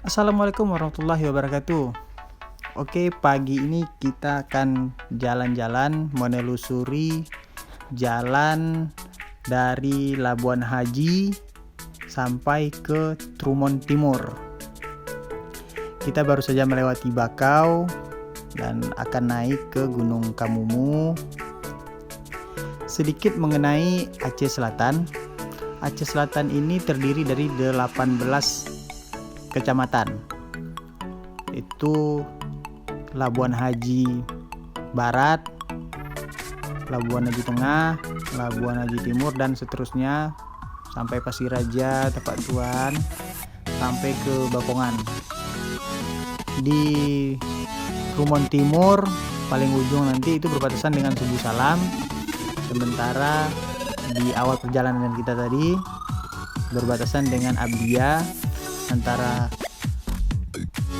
Assalamualaikum warahmatullahi wabarakatuh. Oke, pagi ini kita akan jalan-jalan menelusuri jalan dari Labuan Haji sampai ke Trumon Timur. Kita baru saja melewati Bakau dan akan naik ke Gunung Kamumu. Sedikit mengenai Aceh Selatan. Aceh Selatan ini terdiri dari 18 kecamatan. Itu Labuan Haji Barat, Labuan Haji Tengah, Labuan Haji Timur, dan seterusnya sampai Pasiraja, Tapak Tuan, sampai ke Bakongan. Di Trumon Timur paling ujung nanti itu berbatasan dengan Subu Salam. Sementara di awal perjalanan kita tadi berbatasan dengan Abdia, antara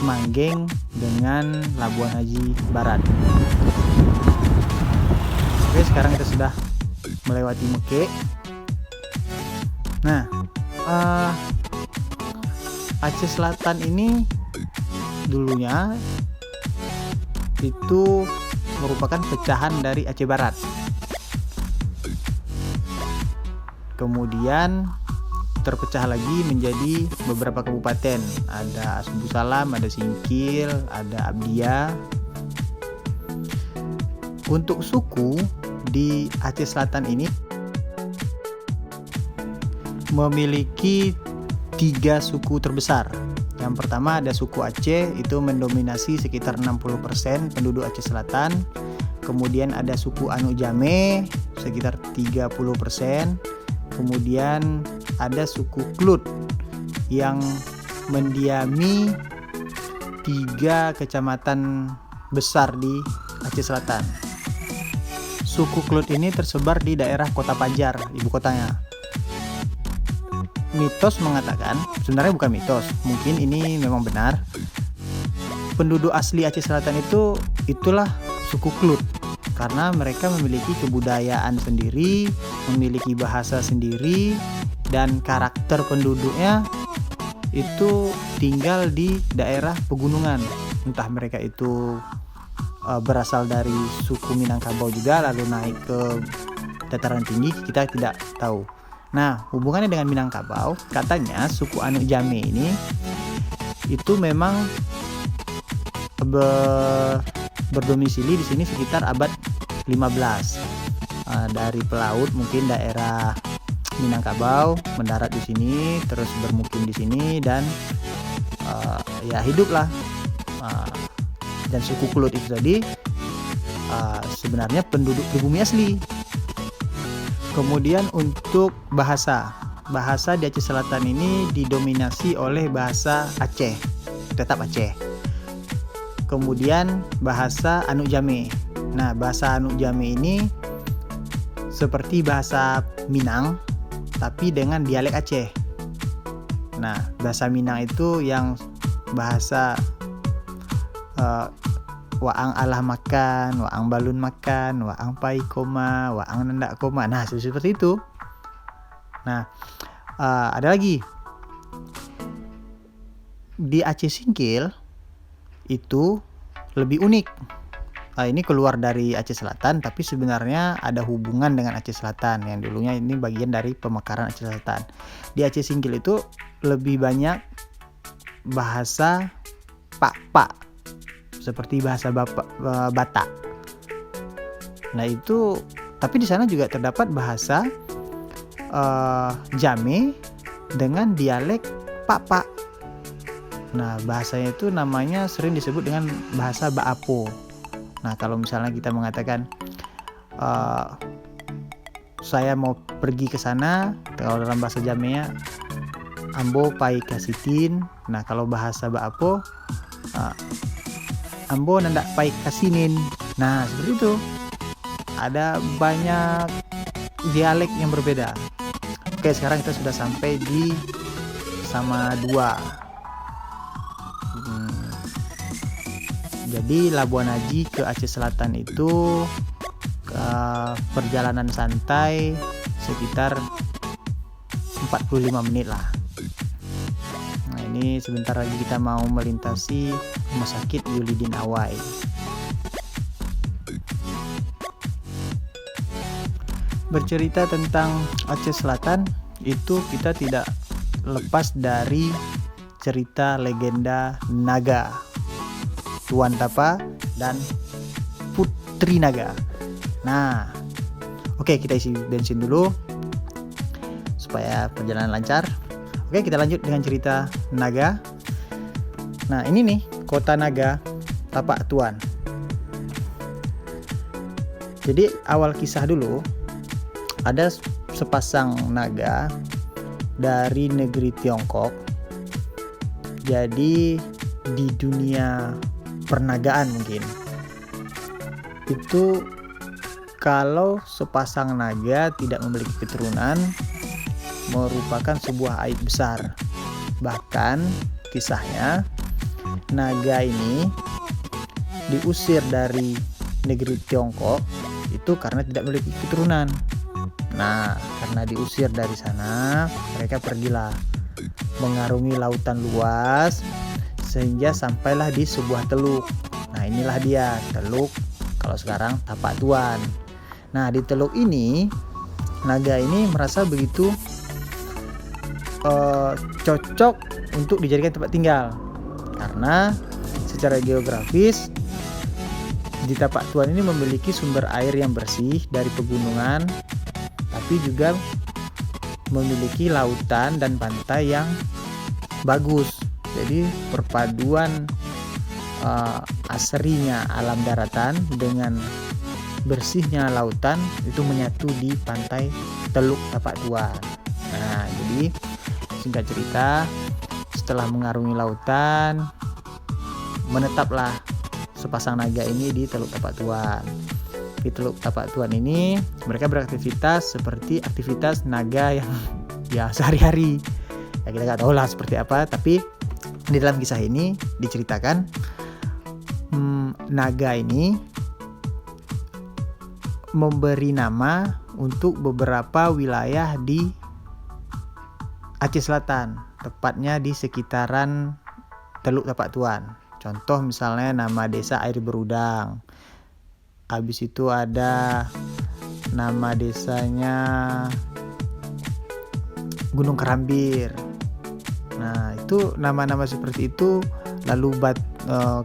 Manggeng dengan Labuan Haji Barat. Oke, sekarang kita sudah melewati Meke. Nah, Aceh Selatan ini dulunya itu merupakan pecahan dari Aceh Barat. Kemudian terpecah lagi menjadi beberapa kabupaten. Ada Subu Salam, ada Singkil, ada Abdia. Untuk suku di Aceh Selatan ini memiliki 3 suku terbesar. Yang pertama ada suku Aceh, itu mendominasi sekitar 60% penduduk Aceh Selatan. Kemudian ada suku Anu Jame sekitar 30%. Kemudian ada suku Klut yang mendiami 3 kecamatan besar di Aceh Selatan. Suku Klut ini tersebar di daerah Kota Pajar, ibu kotanya. Mitos mengatakan, sebenarnya bukan mitos, mungkin ini memang benar. Penduduk asli Aceh Selatan itulah suku Klut. Karena mereka memiliki kebudayaan sendiri, memiliki bahasa sendiri, dan karakter penduduknya itu tinggal di daerah pegunungan. Entah mereka itu berasal dari suku Minangkabau juga lalu naik ke dataran tinggi, kita tidak tahu. Nah, hubungannya dengan Minangkabau, katanya suku Anu Jame ini itu memang berdomisili di sini sekitar abad 15. Dari pelaut mungkin daerah Minangkabau mendarat di sini, terus bermukim di sini dan ya hiduplah. Dan suku Klut itu tadi sebenarnya penduduk pribumi asli. Kemudian untuk bahasa di Aceh Selatan ini didominasi oleh bahasa Aceh, tetap Aceh. Kemudian bahasa Anu Jame. Nah, bahasa Anu Jame ini seperti bahasa Minang tapi dengan dialek Aceh. Nah, bahasa Minang itu yang bahasa waang alah makan, waang balun makan, waang pai koma, waang nendak koma. Nah, seperti itu. Nah, ada lagi di Aceh Singkil itu lebih unik. Ini keluar dari Aceh Selatan tapi sebenarnya ada hubungan dengan Aceh Selatan yang dulunya ini bagian dari pemekaran Aceh Selatan. Di Aceh Singkil itu lebih banyak bahasa pak-pak seperti bahasa Batak. Nah, itu tapi di sana juga terdapat bahasa Jame dengan dialek pak-pak. Nah, bahasanya itu namanya sering disebut dengan bahasa Baapo. Nah, kalau misalnya kita mengatakan saya mau pergi ke sana, kalau dalam bahasa Jamea Ambo pai kasitin. Nah, kalau bahasa Baapo Ambo nandak pai kasinin. Nah, seperti itu. Ada banyak dialek yang berbeda. Oke, sekarang kita sudah sampai di Samadua. Jadi Labuan Haji ke Aceh Selatan itu perjalanan santai sekitar 45 menit lah. Nah, ini Ini sebentar lagi kita mau melintasi Rumah Sakit Yulidin Awai. Bercerita tentang Aceh Selatan itu kita tidak lepas dari cerita legenda naga, Tuan Tapa dan Putri Naga. Nah, oke, kita isi bensin dulu supaya perjalanan lancar. Oke, kita lanjut dengan cerita naga. Nah, ini nih kota naga Tapak Tuan. Jadi awal kisah dulu, ada sepasang naga dari negeri Tiongkok. Jadi di dunia pernagaan mungkin itu, kalau sepasang naga tidak memiliki keturunan merupakan sebuah aib besar. Bahkan kisahnya naga ini diusir dari negeri Tiongkok itu karena tidak memiliki keturunan. Nah, karena diusir dari sana, mereka pergilah mengarungi lautan luas sehingga sampailah di sebuah teluk. Nah, inilah dia teluk, kalau sekarang Tapak Tuan. Nah, di teluk ini naga ini merasa begitu cocok untuk dijadikan tempat tinggal, karena secara geografis di Tapak Tuan ini memiliki sumber air yang bersih dari pegunungan, tapi juga memiliki lautan dan pantai yang bagus. Jadi perpaduan asrinya alam daratan dengan bersihnya lautan itu menyatu di pantai Teluk Tapak Tuan. Nah, jadi singkat cerita, setelah mengarungi lautan, menetaplah sepasang naga ini di Teluk Tapak Tuan. Di Teluk Tapak Tuan ini mereka beraktivitas seperti aktivitas naga yang ya sehari-hari. Ya, kita nggak tahu lah seperti apa, tapi di dalam kisah ini diceritakan naga ini memberi nama untuk beberapa wilayah di Aceh Selatan, tepatnya di sekitaran Teluk Tapak Tuan. Contoh misalnya nama desa Air Berudang. Habis itu ada nama desanya Gunung Kerambir. Nah, itu nama-nama seperti itu. Lalu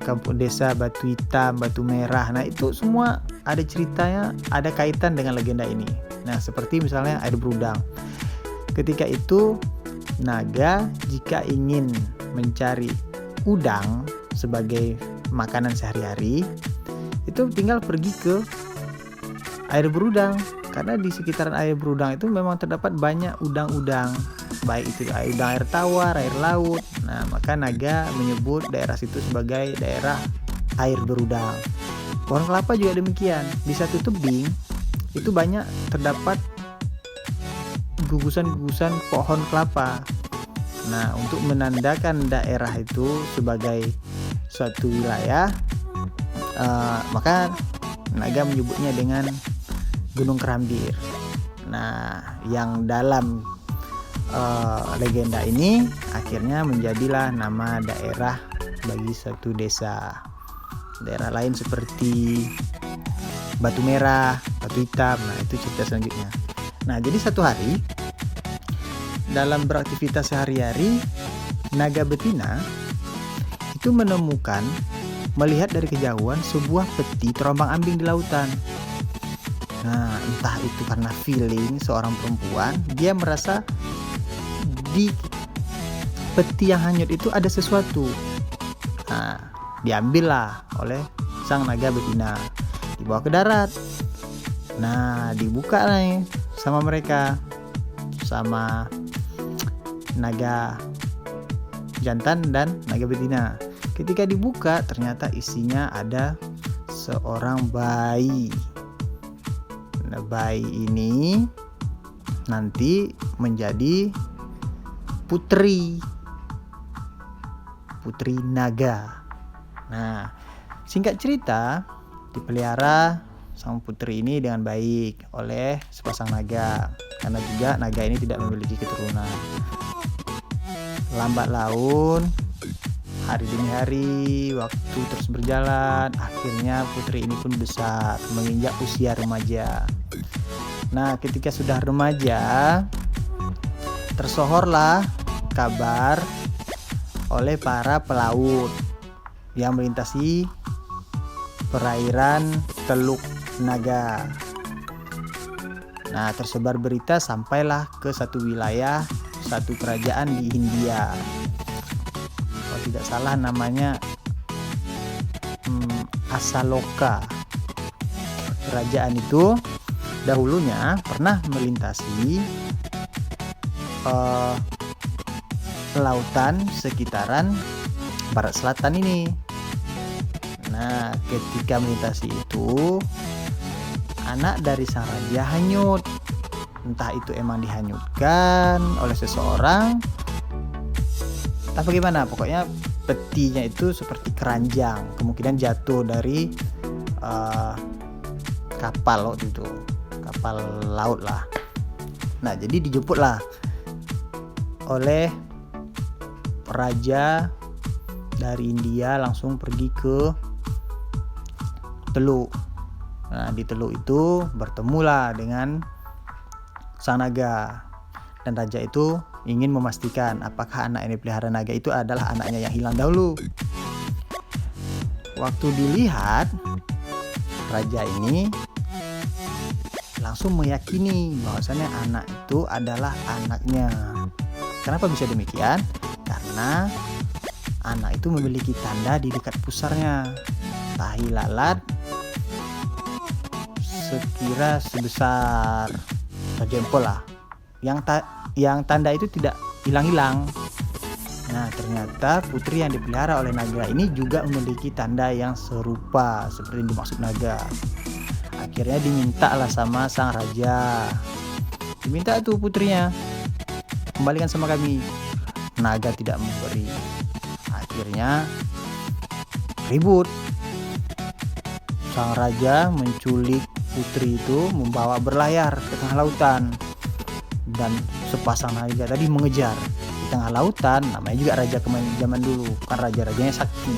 kampung desa Batu Hitam, Batu Merah. Nah, itu semua ada ceritanya, ada kaitan dengan legenda ini. Nah, seperti misalnya Air Berudang. Ketika itu naga jika ingin mencari udang sebagai makanan sehari-hari, itu tinggal pergi ke Air Berudang, karena di sekitaran Air Berudang itu memang terdapat banyak udang-udang, baik itu udang air tawar, air laut. Nah, maka naga menyebut daerah situ sebagai daerah Air Berudang. Pohon kelapa juga demikian. Di satu tebing itu banyak terdapat gugusan-gugusan pohon kelapa. Nah, untuk menandakan daerah itu sebagai suatu wilayah, maka naga menyebutnya dengan Gunung Kerambir. Nah, yang dalam legenda ini akhirnya menjadilah nama daerah bagi satu desa. Daerah lain seperti Batu Merah, Batu Hitam. Nah, itu cerita selanjutnya. Nah, jadi satu hari dalam beraktivitas sehari-hari, naga betina itu melihat dari kejauhan sebuah peti terombang-ambing di lautan. Nah, entah itu karena feeling seorang perempuan, dia merasa di peti yang hanyut itu ada sesuatu. Nah, diambillah oleh sang naga betina, dibawa ke darat. Nah, dibuka nih sama mereka, sama naga jantan dan naga betina. Ketika dibuka, ternyata isinya ada seorang bayi. Nah, bayi ini nanti menjadi putri naga. Nah, singkat cerita, dipelihara sang putri ini dengan baik oleh sepasang naga, karena juga naga ini tidak memiliki keturunan. lambat laun, hari demi hari, waktu terus berjalan. Akhirnya putri ini pun besar, menginjak usia remaja. Nah, ketika sudah remaja, tersohorlah kabar oleh para pelaut yang melintasi perairan Teluk Naga. Nah, tersebar berita sampailah ke satu wilayah, satu kerajaan di Hindia. Kalau tidak salah namanya Asaloka. Kerajaan itu dahulunya pernah melintasi lautan sekitaran barat selatan ini. Nah, ketika melintasi itu, anak dari sang raja hanyut. Entah itu emang dihanyutkan oleh seseorang, entah bagaimana, pokoknya petinya itu seperti keranjang, kemungkinan jatuh dari kapal waktu itu, kapal laut lah. Nah, jadi dijemputlah oleh raja dari India, langsung pergi ke Teluk. Nah, di Teluk itu bertemulah dengan sang naga, dan raja itu ingin memastikan apakah anak yang dipelihara naga itu adalah anaknya yang hilang dahulu. Waktu dilihat, raja ini langsung meyakini bahwasannya anak itu adalah anaknya. Kenapa bisa demikian? Karena anak itu memiliki tanda di dekat pusarnya, tahi lalat sekira sebesar jempol lah, yang tanda itu tidak hilang-hilang. Nah, ternyata putri yang dipelihara oleh naga ini juga memiliki tanda yang serupa seperti yang dimaksud naga. Akhirnya dimintalah sama sang raja, diminta tuh putrinya, kembalikan sama kami. Naga tidak memberi. Akhirnya ribut. Sang raja menculik putri itu, membawa berlayar ke tengah lautan, dan sepasang naga tadi mengejar di tengah lautan. Namanya juga raja zaman dulu, kan raja-rajanya sakti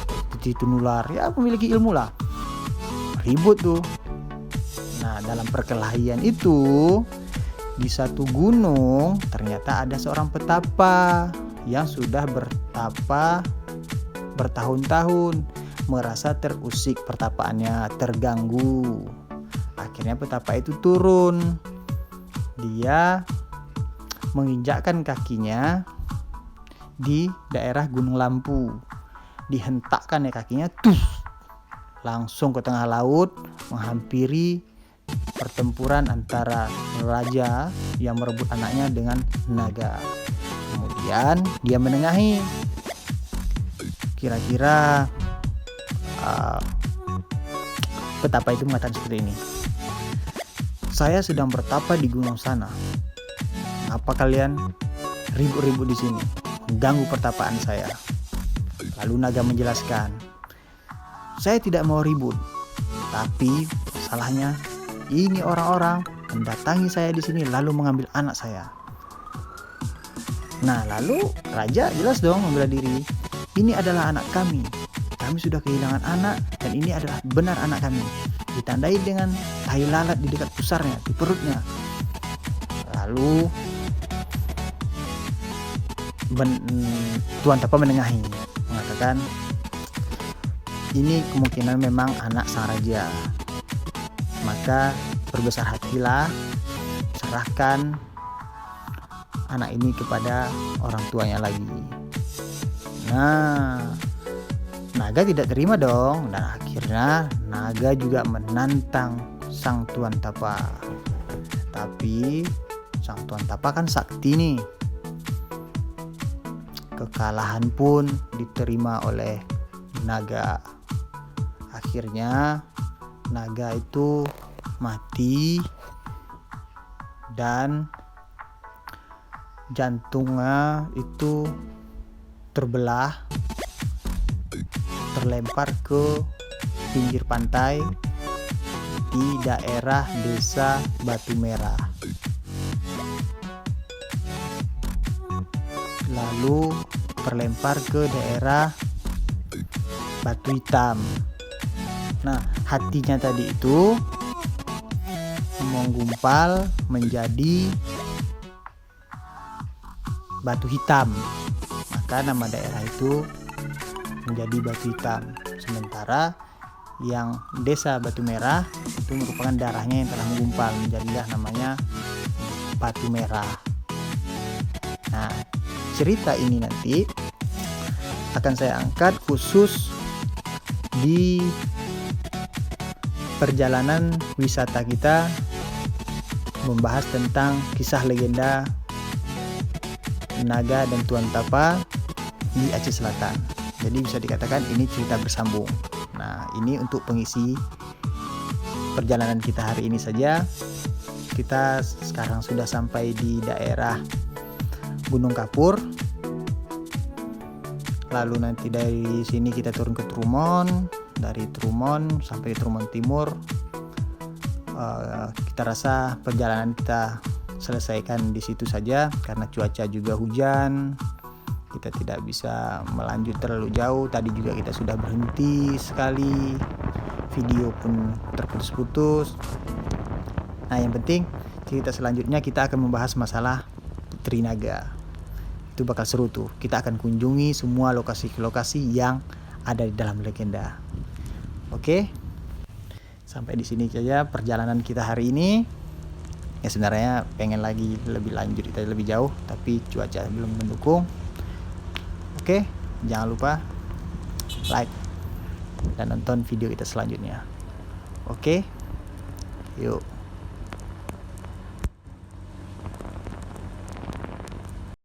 seperti tunular, ya memiliki ilmu lah. Ribut tuh. Nah, dalam perkelahian itu, di satu gunung ternyata ada seorang petapa yang sudah bertapa bertahun-tahun, merasa terusik pertapaannya, terganggu. Akhirnya petapa itu turun. Dia menginjakkan kakinya di daerah Gunung Lampu. Dihentakkan ya kakinya, langsung ke tengah laut, menghampiri pertempuran antara raja yang merebut anaknya dengan naga. Kemudian dia menengahi. Kira-kira petapa itu mengatakan seperti ini, saya sedang bertapa di gunung sana. Apa kalian ribut-ribut di sini, mengganggu pertapaan saya? Lalu naga menjelaskan, saya tidak mau ribut, tapi masalahnya ini orang-orang mendatangi saya di sini lalu mengambil anak saya. Nah, lalu raja jelas dong membela diri. Ini adalah anak kami. Kami sudah kehilangan anak dan ini adalah benar anak kami. Ditandai dengan tahi lalat di dekat pusarnya, di perutnya. Lalu Tuan Tapa menengahi, mengatakan ini kemungkinan memang anak sang raja. Maka berbesar hatilah, serahkan anak ini kepada orang tuanya lagi. Nah, naga tidak terima dong, dan akhirnya naga juga menantang sang Tuan Tapa. Tapi sang Tuan Tapa kan sakti nih. Kekalahan pun diterima oleh naga. Akhirnya naga itu mati dan jantungnya itu terbelah, terlempar ke pinggir pantai di daerah desa Batu Merah. lalu terlempar ke daerah Batu Hitam. Nah, hatinya tadi itu menggumpal menjadi Batu Hitam, maka nama daerah itu menjadi Batu Hitam. Sementara yang desa Batu Merah itu merupakan darahnya yang telah menggumpal, menjadilah namanya Batu Merah. Nah, cerita ini nanti akan saya angkat khusus di perjalanan wisata kita, membahas tentang kisah legenda Naga dan Tuan Tapa di Aceh Selatan. Jadi bisa dikatakan ini cerita bersambung. Nah, ini untuk pengisi perjalanan kita hari ini saja. Kita sekarang sudah sampai di daerah Gunung Kapur. Lalu nanti dari sini kita turun ke Trumon. Dari Trumon sampai di Trumon Timur. Kita rasa perjalanan kita selesaikan di situ saja karena cuaca juga hujan. Kita tidak bisa melanjut terlalu jauh. Tadi juga kita sudah berhenti sekali. Video pun terputus-putus. Nah, yang penting cerita selanjutnya kita akan membahas masalah Putri Naga. Itu bakal seru tuh. Kita akan kunjungi semua lokasi-lokasi yang ada di dalam legenda. Oke. Sampai di sini saja perjalanan kita hari ini. Ya, sebenarnya pengen lagi lebih lanjut, kita lebih jauh, tapi cuaca belum mendukung. Oke, jangan lupa like dan nonton video kita selanjutnya. Oke, yuk.